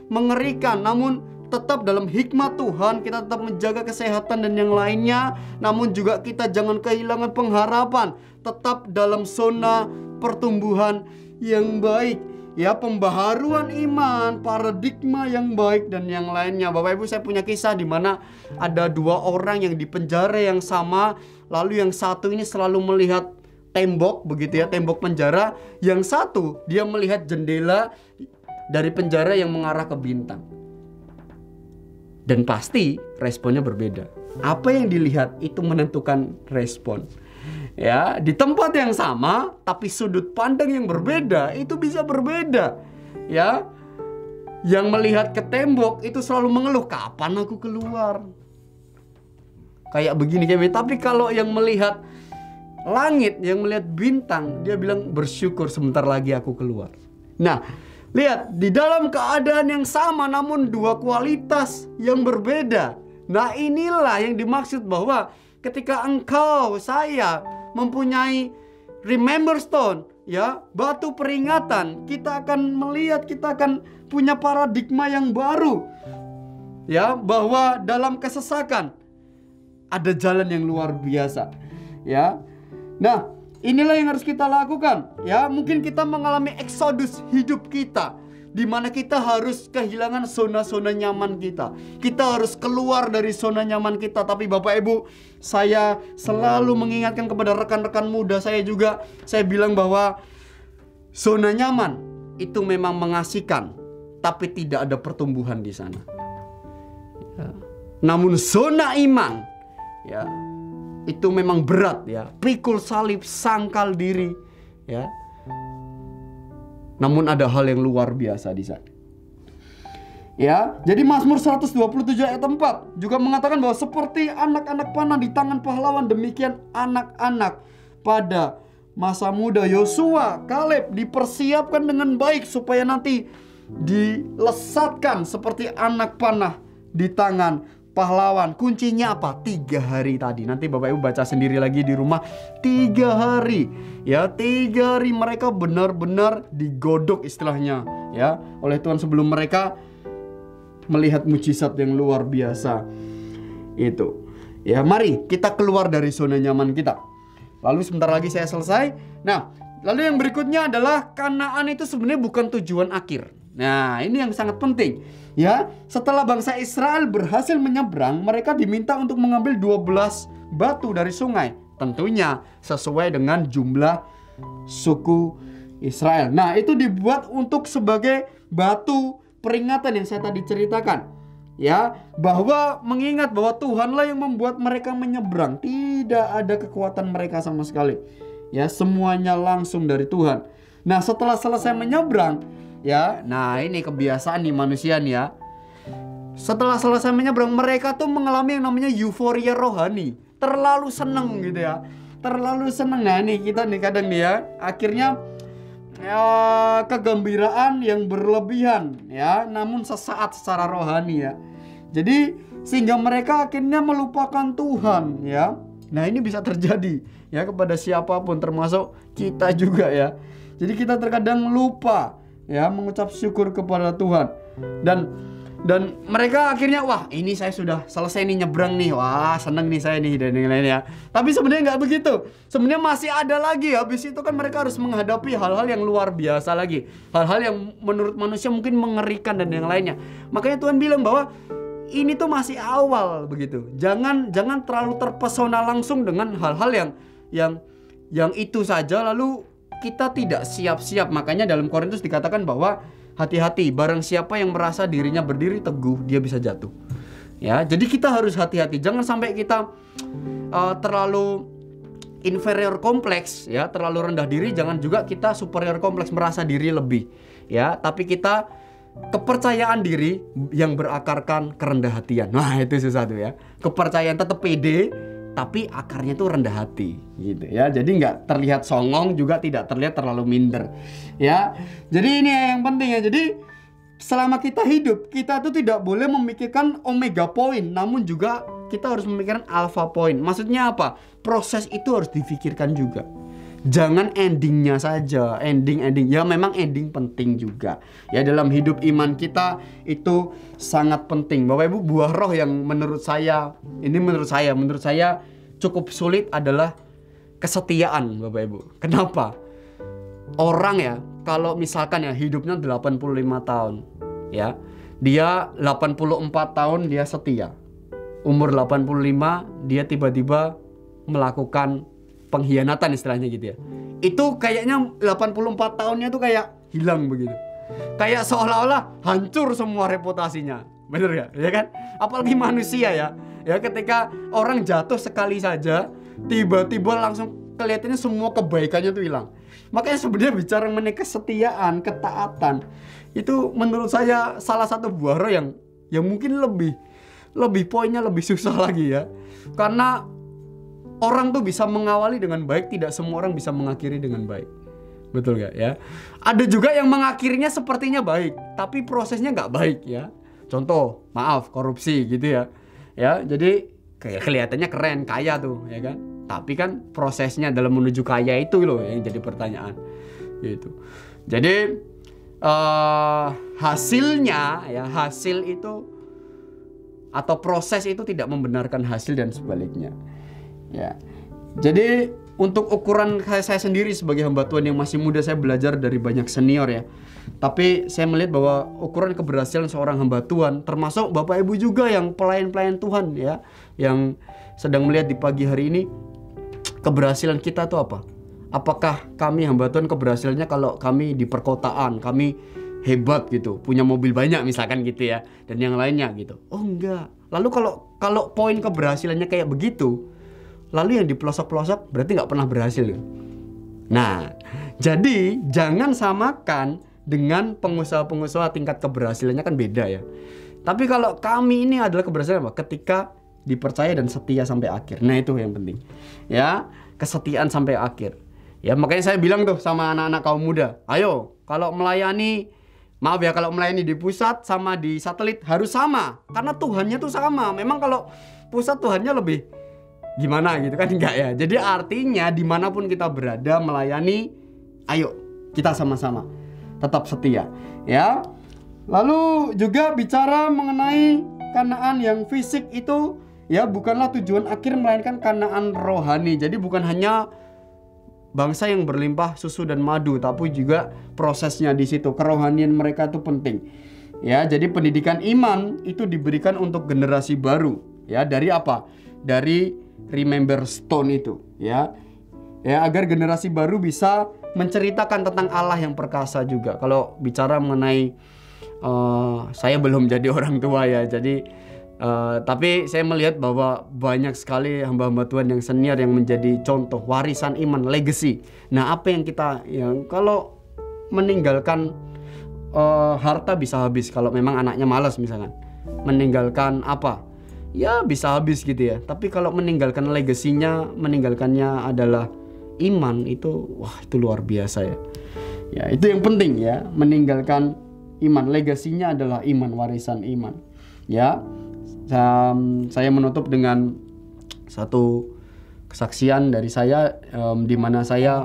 mengerikan, namun tetap dalam hikmat Tuhan kita tetap menjaga kesehatan dan yang lainnya. Namun juga kita jangan kehilangan pengharapan, tetap dalam zona pertumbuhan yang baik ya, pembaharuan iman, paradigma yang baik dan yang lainnya. Bapak Ibu, saya punya kisah di mana ada 2 orang yang di penjara yang sama. Lalu yang satu ini selalu melihat tembok begitu ya, tembok penjara. Yang satu dia melihat jendela dari penjara yang mengarah ke bintang. Dan pasti responnya berbeda. Apa yang dilihat itu menentukan respon. Ya, di tempat yang sama tapi sudut pandang yang berbeda itu bisa berbeda. Ya. Yang melihat ke tembok itu selalu mengeluh, kapan aku keluar? Kayak begini kayak begini. Tapi kalau yang melihat langit, yang melihat bintang, dia bilang bersyukur sebentar lagi aku keluar. Nah, lihat, di dalam keadaan yang sama namun 2 kualitas yang berbeda. Nah, inilah yang dimaksud bahwa ketika engkau, saya mempunyai remember stone ya, batu peringatan, kita akan melihat, kita akan punya paradigma yang baru ya, bahwa dalam kesesakan ada jalan yang luar biasa ya. Nah, inilah yang harus kita lakukan ya. Mungkin kita mengalami eksodus hidup kita, di mana kita harus kehilangan zona-zona nyaman kita. Kita harus keluar dari zona nyaman kita. Tapi Bapak Ibu, saya selalu mengingatkan kepada rekan-rekan muda saya juga. Saya bilang bahwa zona nyaman itu memang mengasihkan, tapi tidak ada pertumbuhan di sana ya. Namun zona iman ya, itu memang berat ya, pikul salib, sangkal diri ya. Namun ada hal yang luar biasa di sana. Ya, jadi Mazmur 127 ayat 4 juga mengatakan bahwa seperti anak-anak panah di tangan pahlawan, demikian anak-anak pada masa muda Yosua, Kaleb dipersiapkan dengan baik supaya nanti dilesatkan seperti anak panah di tangan pahlawan. Kuncinya apa? 3 hari tadi. Nanti Bapak Ibu baca sendiri lagi di rumah. 3 hari. Ya, 3 hari mereka benar-benar digodok istilahnya, ya, oleh Tuhan sebelum mereka melihat mujizat yang luar biasa. Itu. Ya, mari kita keluar dari zona nyaman kita. Lalu sebentar lagi saya selesai. Nah, lalu yang berikutnya adalah Kanaan itu sebenarnya bukan tujuan akhir. Nah, ini yang sangat penting. Ya, setelah bangsa Israel berhasil menyeberang, mereka diminta untuk mengambil 12 batu dari sungai. Tentunya sesuai dengan jumlah suku Israel. Nah, itu dibuat untuk sebagai batu peringatan yang saya tadi ceritakan. Ya, bahwa mengingat bahwa Tuhanlah yang membuat mereka menyeberang. Tidak ada kekuatan mereka sama sekali. Ya, semuanya langsung dari Tuhan. Nah, setelah selesai menyeberang, ya, nah ini kebiasaan nih manusia nih ya. Setelah selesai menyeberang, mereka tuh mengalami yang namanya euforia rohani. Terlalu seneng gitu ya. Terlalu seneng. Nah, ini kita nih kadang nih ya, akhirnya ya, kegembiraan yang berlebihan ya, namun sesaat secara rohani ya. Jadi sehingga mereka akhirnya melupakan Tuhan ya. Nah, ini bisa terjadi ya kepada siapapun termasuk kita juga ya. Jadi kita terkadang lupa ya mengucap syukur kepada Tuhan. Dan mereka akhirnya, wah ini saya sudah selesai nih nyebrang nih, wah seneng nih saya nih dan lain-lainnya. Tapi sebenarnya nggak begitu. Sebenarnya masih ada lagi. Habis itu kan mereka harus menghadapi hal-hal yang luar biasa lagi, hal-hal yang menurut manusia mungkin mengerikan dan yang lainnya. Makanya Tuhan bilang bahwa ini tuh masih awal begitu. Jangan terlalu terpesona langsung dengan hal-hal yang itu saja lalu kita tidak siap-siap. Makanya dalam Korintus dikatakan bahwa hati-hati, barang siapa yang merasa dirinya berdiri teguh, dia bisa jatuh. Ya, jadi kita harus hati-hati. Jangan sampai kita terlalu inferior kompleks, ya, terlalu rendah diri. Jangan juga kita superior kompleks, merasa diri lebih, ya. Tapi kita kepercayaan diri yang berakarkan kerendah hatian. Nah, itu sesuatu ya. Kepercayaan tetap pede, tapi akarnya tuh rendah hati gitu ya. Jadi nggak terlihat songong, juga tidak terlihat terlalu minder ya. Jadi ini yang penting ya. Jadi selama kita hidup, kita tuh tidak boleh memikirkan omega point, namun juga kita harus memikirkan alpha point. Maksudnya apa? Proses itu harus difikirkan juga. Jangan endingnya saja, ending. Ya memang ending penting juga. Ya dalam hidup iman kita itu sangat penting. Bapak Ibu, buah roh yang menurut saya cukup sulit adalah kesetiaan, Bapak Ibu. Kenapa? Orang ya, kalau misalkan ya hidupnya 85 tahun, ya. Dia 84 tahun dia setia. Umur 85 dia tiba-tiba melakukan pengkhianatan istilahnya gitu ya. Itu kayaknya 84 tahunnya tuh kayak hilang begitu. Kayak seolah-olah hancur semua reputasinya. Bener ya? Ya kan? Apalagi manusia ya. Ya ketika orang jatuh sekali saja, tiba-tiba langsung kelihatannya semua kebaikannya tuh hilang. Makanya sebenarnya bicara mengenai kesetiaan, ketaatan, itu menurut saya salah satu buah roh yang mungkin lebih poinnya lebih susah lagi ya. Karena orang tuh bisa mengawali dengan baik, tidak semua orang bisa mengakhiri dengan baik. Betul gak ya? Ada juga yang mengakhirinya sepertinya baik, tapi prosesnya gak baik ya. Contoh, maaf, korupsi gitu ya. Ya, jadi kayak kelihatannya keren, kaya tuh ya kan. Tapi kan prosesnya dalam menuju kaya itu loh yang jadi pertanyaan. Gitu. Jadi hasilnya ya, hasil itu atau proses itu tidak membenarkan hasil dan sebaliknya. Ya, jadi untuk ukuran saya sendiri sebagai hamba Tuhan yang masih muda, saya belajar dari banyak senior ya. Tapi saya melihat bahwa ukuran keberhasilan seorang hamba Tuhan, termasuk Bapak Ibu juga yang pelayan-pelayan Tuhan ya, yang sedang melihat di pagi hari ini, keberhasilan kita itu apa? Apakah kami hamba Tuhan keberhasilannya kalau kami di perkotaan, kami hebat gitu, punya mobil banyak misalkan gitu ya, dan yang lainnya gitu? Oh enggak. Lalu kalau poin keberhasilannya kayak begitu, lalu yang di pelosok-pelosok berarti nggak pernah berhasil. Nah, jadi jangan samakan dengan pengusaha-pengusaha, tingkat keberhasilannya kan beda ya. Tapi kalau kami ini adalah keberhasilan apa? Ketika dipercaya dan setia sampai akhir. Nah, itu yang penting. Ya, kesetiaan sampai akhir. Ya makanya saya bilang tuh sama anak-anak kaum muda, ayo kalau melayani, maaf ya, kalau melayani di pusat sama di satelit harus sama, karena Tuhannya tuh sama. Memang kalau pusat Tuhannya lebih gimana gitu kan, enggak ya. Jadi artinya dimanapun kita berada melayani, ayo kita sama-sama tetap setia ya. Lalu juga bicara mengenai Kanaan yang fisik itu ya bukanlah tujuan akhir, melainkan Kanaan rohani. Jadi bukan hanya bangsa yang berlimpah susu dan madu, tapi juga prosesnya di situ. Kerohanian mereka itu penting. Ya, jadi pendidikan iman itu diberikan untuk generasi baru. Ya, dari apa? Dari Remember Stone itu, ya. Ya, agar generasi baru bisa menceritakan tentang Allah yang perkasa juga. Kalau bicara mengenai saya belum jadi orang tua ya. Jadi tapi saya melihat bahwa banyak sekali hamba-hamba Tuhan yang senior yang menjadi contoh warisan iman, legacy. Nah, apa yang kita kalau meninggalkan harta bisa habis kalau memang anaknya malas misalkan. Meninggalkan apa? Ya bisa habis gitu ya. Tapi kalau meninggalkan legasinya, meninggalkannya adalah iman, itu wah itu luar biasa ya. Ya, itu yang penting ya, meninggalkan iman, legasinya adalah iman, warisan iman. Ya. Saya menutup dengan satu kesaksian dari saya, di mana saya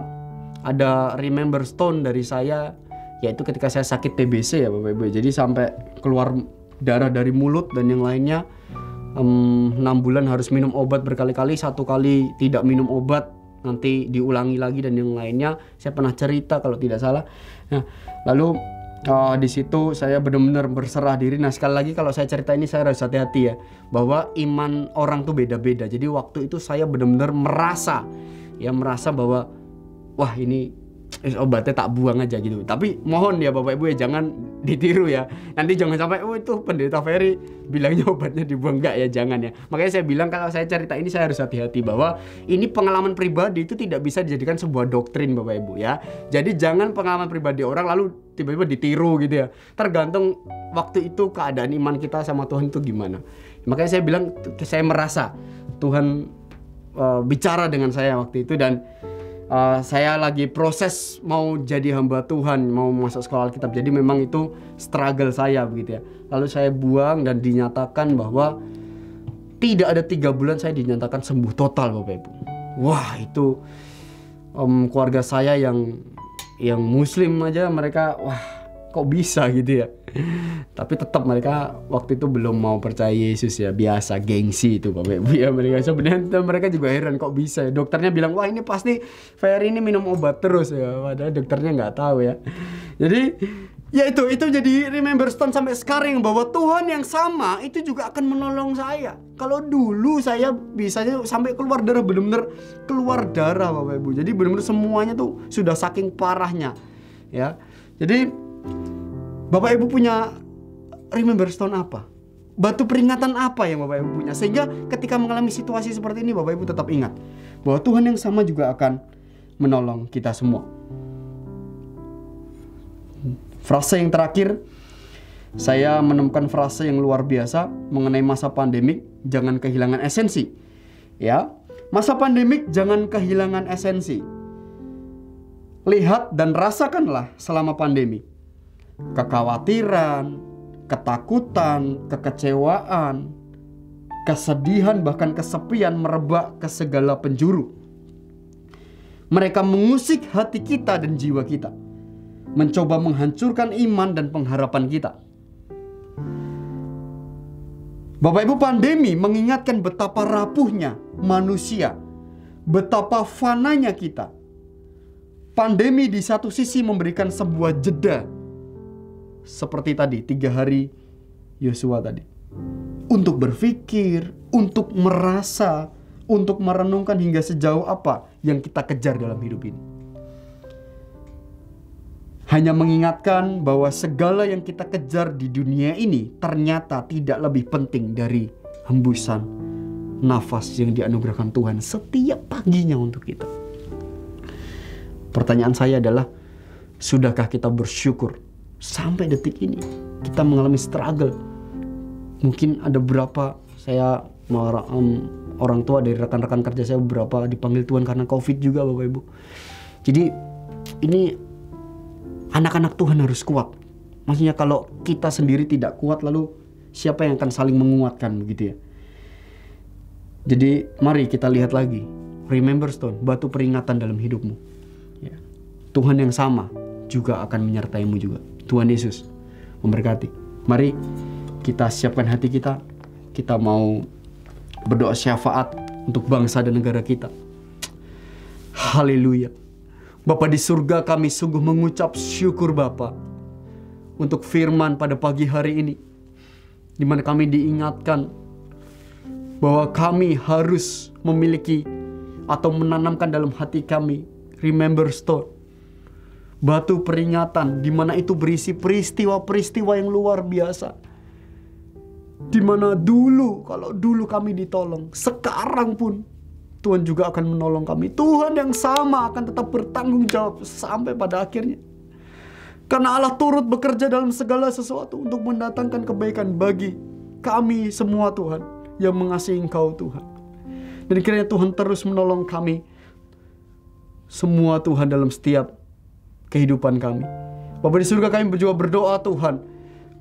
ada Remember Stone dari saya, yaitu ketika saya sakit TBC ya Bapak Ibu. Jadi sampai keluar darah dari mulut dan yang lainnya, 6 bulan harus minum obat berkali-kali. 1 kali tidak minum obat nanti diulangi lagi dan yang lainnya. Saya pernah cerita kalau tidak salah. Nah, lalu di situ saya benar-benar berserah diri. Nah, sekali lagi kalau saya cerita ini saya harus hati-hati ya, bahwa iman orang tuh beda-beda. Jadi waktu itu saya benar-benar merasa bahwa wah ini obatnya tak buang aja gitu. Tapi mohon ya Bapak Ibu ya, jangan ditiru ya. Nanti jangan sampai itu pendeta Ferry bilangnya obatnya dibuang, enggak ya, jangan ya. Makanya saya bilang kalau saya cerita ini saya harus hati-hati bahwa ini pengalaman pribadi, itu tidak bisa dijadikan sebuah doktrin Bapak Ibu ya. Jadi jangan pengalaman pribadi orang lalu tiba-tiba ditiru gitu ya. Tergantung waktu itu keadaan iman kita sama Tuhan itu gimana. Makanya saya bilang saya merasa Tuhan bicara dengan saya waktu itu, dan saya lagi proses mau jadi hamba Tuhan, mau masuk sekolah Alkitab. Jadi memang itu struggle saya begitu ya. Lalu saya buang dan dinyatakan bahwa tidak ada 3 bulan saya dinyatakan sembuh total Bapak Ibu. Wah itu keluarga saya yang muslim aja mereka wah kok bisa gitu ya. Tapi tetap mereka waktu itu belum mau percaya Yesus ya, biasa gengsi itu Bapak Ibu ya. Mereka sebenarnya mereka juga heran kok bisa ya. Dokternya bilang wah ini pasti Ferry ini minum obat terus ya, padahal dokternya nggak tahu ya. Jadi ya itu jadi Remember Stone sampai sekarang, bahwa Tuhan yang sama itu juga akan menolong saya. Kalau dulu saya bisanya sampai keluar darah, benar-benar keluar darah Bapak Ibu. Jadi benar-benar semuanya tuh sudah saking parahnya ya. Jadi Bapak Ibu punya Remember Stone apa? Batu peringatan apa yang Bapak Ibu punya? Sehingga ketika mengalami situasi seperti ini Bapak Ibu tetap ingat bahwa Tuhan yang sama juga akan menolong kita semua. Frase yang terakhir, saya menemukan frase yang luar biasa mengenai masa pandemik, jangan kehilangan esensi. Ya, masa pandemik jangan kehilangan esensi. Lihat dan rasakanlah selama pandemi. Kekhawatiran, ketakutan, kekecewaan, kesedihan, bahkan kesepian merebak ke segala penjuru. Mereka mengusik hati kita dan jiwa kita, mencoba menghancurkan iman dan pengharapan kita. Bapak Ibu, pandemi mengingatkan betapa rapuhnya manusia, betapa fananya kita. Pandemi di satu sisi memberikan sebuah jeda, seperti tadi 3 hari Yosua tadi, untuk berpikir, untuk merasa, untuk merenungkan hingga sejauh apa yang kita kejar dalam hidup ini. Hanya mengingatkan bahwa segala yang kita kejar di dunia ini ternyata tidak lebih penting dari hembusan nafas yang dianugerahkan Tuhan setiap paginya untuk kita. Pertanyaan saya adalah, sudahkah kita bersyukur sampai detik ini kita mengalami struggle? Mungkin ada berapa, saya orang tua dari rekan-rekan kerja saya beberapa dipanggil Tuhan karena COVID juga Bapak Ibu. Jadi ini anak-anak Tuhan harus kuat. Maksudnya kalau kita sendiri tidak kuat, lalu siapa yang akan saling menguatkan begitu ya. Jadi mari kita lihat lagi. Remember Stone, batu peringatan dalam hidupmu. Ya. Tuhan yang sama juga akan menyertaimu juga. Tuhan Yesus memberkati. Mari kita siapkan hati kita. Kita mau berdoa syafaat untuk bangsa dan negara kita. Haleluya. Bapa di surga, kami sungguh mengucap syukur Bapa untuk firman pada pagi hari ini, di mana kami diingatkan bahwa kami harus memiliki atau menanamkan dalam hati kami Remember Stone, batu peringatan, di mana itu berisi peristiwa-peristiwa yang luar biasa. Di mana kalau dulu kami ditolong, sekarang pun Tuhan juga akan menolong kami. Tuhan yang sama akan tetap bertanggung jawab sampai pada akhirnya. Karena Allah turut bekerja dalam segala sesuatu untuk mendatangkan kebaikan bagi kami semua Tuhan, yang mengasihi Engkau Tuhan. Dan kiranya Tuhan terus menolong kami semua Tuhan dalam setiap kehidupan kami. Bapa di surga, kami juga berdoa Tuhan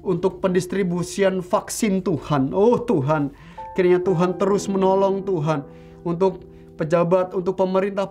untuk pendistribusian vaksin Tuhan. Oh Tuhan, kiranya Tuhan terus menolong Tuhan untuk pejabat, untuk pemerintah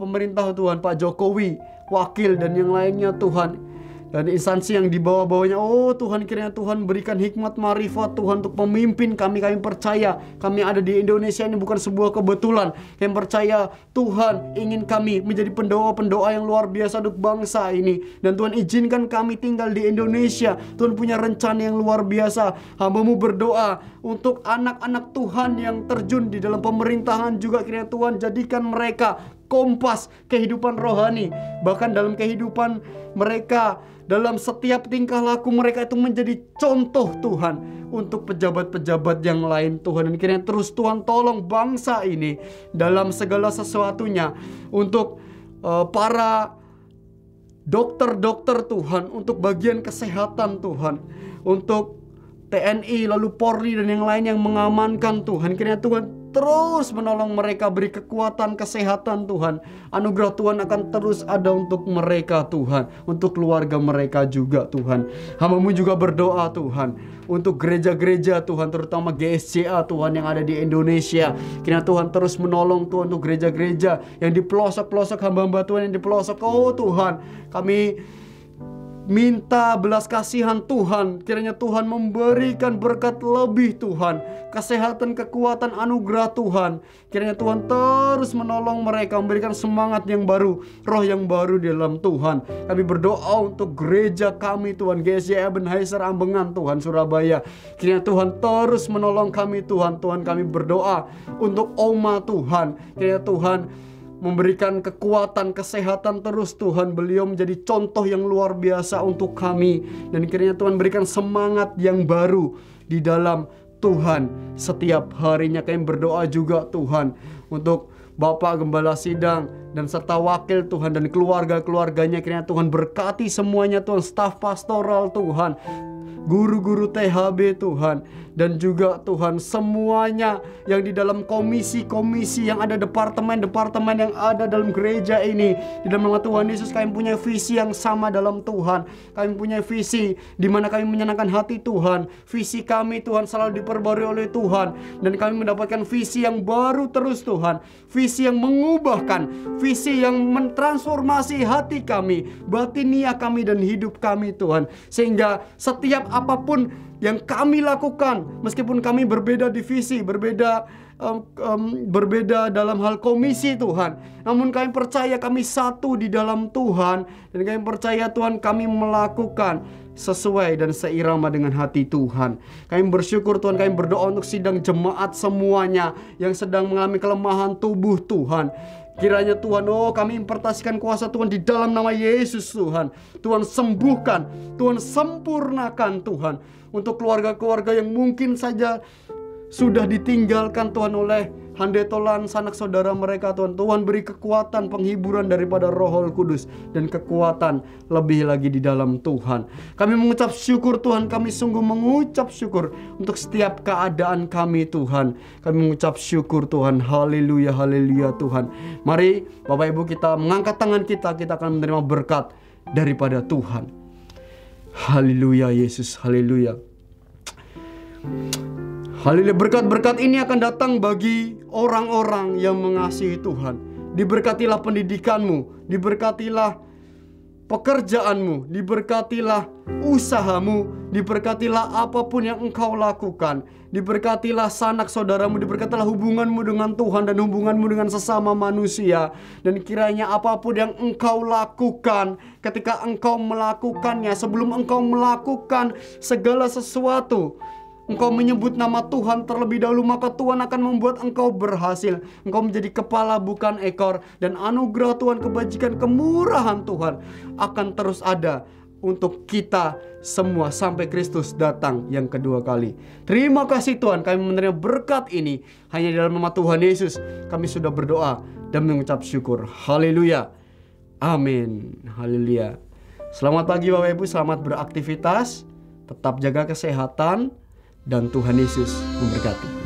Tuhan, Pak Jokowi, wakil dan yang lainnya Tuhan, dan instansi yang di bawah-bawahnya. Oh Tuhan, kiranya Tuhan berikan hikmat marifat Tuhan untuk memimpin kami. Kami percaya kami ada di Indonesia ini bukan sebuah kebetulan. Kami percaya Tuhan ingin kami menjadi pendoa-pendoa yang luar biasa untuk bangsa ini. Dan Tuhan izinkan kami tinggal di Indonesia. Tuhan punya rencana yang luar biasa. Hamba-Mu berdoa untuk anak-anak Tuhan yang terjun di dalam pemerintahan juga. Kiranya Tuhan jadikan mereka kompas kehidupan rohani, bahkan dalam kehidupan mereka, dalam setiap tingkah laku mereka itu menjadi contoh Tuhan untuk pejabat-pejabat yang lain Tuhan. Dan kiranya terus Tuhan tolong bangsa ini dalam segala sesuatunya, untuk para dokter-dokter Tuhan, untuk bagian kesehatan Tuhan, untuk TNI, lalu Polri dan yang lain yang mengamankan Tuhan. Kiranya Tuhan terus menolong mereka, beri kekuatan kesehatan Tuhan. Anugerah Tuhan akan terus ada untuk mereka Tuhan, untuk keluarga mereka juga Tuhan. Hamba-Mu juga berdoa Tuhan untuk gereja-gereja Tuhan, terutama GSCA Tuhan yang ada di Indonesia. Kiranya Tuhan terus menolong Tuhan untuk gereja-gereja yang di pelosok-pelosok, hamba-hamba Tuhan yang di pelosok. Oh Tuhan, kami minta belas kasihan Tuhan. Kiranya Tuhan memberikan berkat lebih Tuhan, kesehatan, kekuatan, anugerah Tuhan. Kiranya Tuhan terus menolong mereka, memberikan semangat yang baru, roh yang baru di dalam Tuhan. Kami berdoa untuk gereja kami Tuhan, GSCA Ebenezer Ambengan Tuhan, Surabaya. Kiranya Tuhan terus menolong kami Tuhan. Tuhan, kami berdoa untuk Oma Tuhan. Kiranya Tuhan memberikan kekuatan, kesehatan terus Tuhan. Beliau menjadi contoh yang luar biasa untuk kami. Dan kiranya Tuhan berikan semangat yang baru di dalam Tuhan. Setiap harinya kami berdoa juga Tuhan untuk Bapak Gembala Sidang dan serta wakil Tuhan dan keluarga-keluarganya. Kiranya Tuhan berkati semuanya Tuhan, staf pastoral Tuhan, guru-guru THB Tuhan, dan juga Tuhan semuanya yang di dalam komisi-komisi yang ada, departemen-departemen yang ada dalam gereja ini. Di dalam nama Tuhan Yesus, kami punya visi yang sama dalam Tuhan. Kami punya visi di mana kami menyenangkan hati Tuhan. Visi kami Tuhan selalu diperbarui oleh Tuhan, dan kami mendapatkan visi yang baru terus Tuhan. Visi yang mengubahkan, visi yang mentransformasi hati kami, batinia kami dan hidup kami Tuhan. Sehingga setiap apapun yang kami lakukan, meskipun kami berbeda divisi, berbeda dalam hal komisi Tuhan, namun kami percaya kami satu di dalam Tuhan. Dan kami percaya Tuhan, kami melakukan sesuai dan seirama dengan hati Tuhan. Kami bersyukur Tuhan, kami berdoa untuk sidang jemaat semuanya yang sedang mengalami kelemahan tubuh Tuhan. Kiranya Tuhan, kami impartasikan kuasa Tuhan di dalam nama Yesus Tuhan. Tuhan sembuhkan, Tuhan sempurnakan Tuhan. Untuk keluarga-keluarga yang mungkin saja sudah ditinggalkan Tuhan oleh handetolan sanak saudara mereka Tuhan. Tuhan beri kekuatan, penghiburan daripada Roh Kudus, dan kekuatan lebih lagi di dalam Tuhan. Kami mengucap syukur Tuhan, kami sungguh mengucap syukur untuk setiap keadaan kami Tuhan. Kami mengucap syukur Tuhan, haleluya, haleluya Tuhan. Mari Bapak Ibu kita mengangkat tangan kita akan menerima berkat daripada Tuhan. Haleluya Yesus, haleluya. Haleluya, berkat-berkat ini akan datang bagi orang-orang yang mengasihi Tuhan. Diberkatilah pendidikanmu, diberkatilah pekerjaanmu, diberkatilah usahamu, diberkatilah apapun yang engkau lakukan, diberkatilah sanak saudaramu, diberkatilah hubunganmu dengan Tuhan dan hubunganmu dengan sesama manusia. Dan kiranya apapun yang engkau lakukan, ketika engkau melakukannya, sebelum engkau melakukan segala sesuatu, engkau menyebut nama Tuhan terlebih dahulu, maka Tuhan akan membuat engkau berhasil. Engkau menjadi kepala bukan ekor. Dan anugerah Tuhan, kebajikan, kemurahan Tuhan akan terus ada untuk kita semua sampai Kristus datang yang kedua kali. Terima kasih Tuhan, kami menerima berkat ini hanya di dalam nama Tuhan Yesus. Kami sudah berdoa dan mengucap syukur. Haleluya. Amin. Haleluya. Selamat pagi Bapak Ibu, selamat beraktivitas. Tetap jaga kesehatan. Dan Tuhan Yesus memberkati.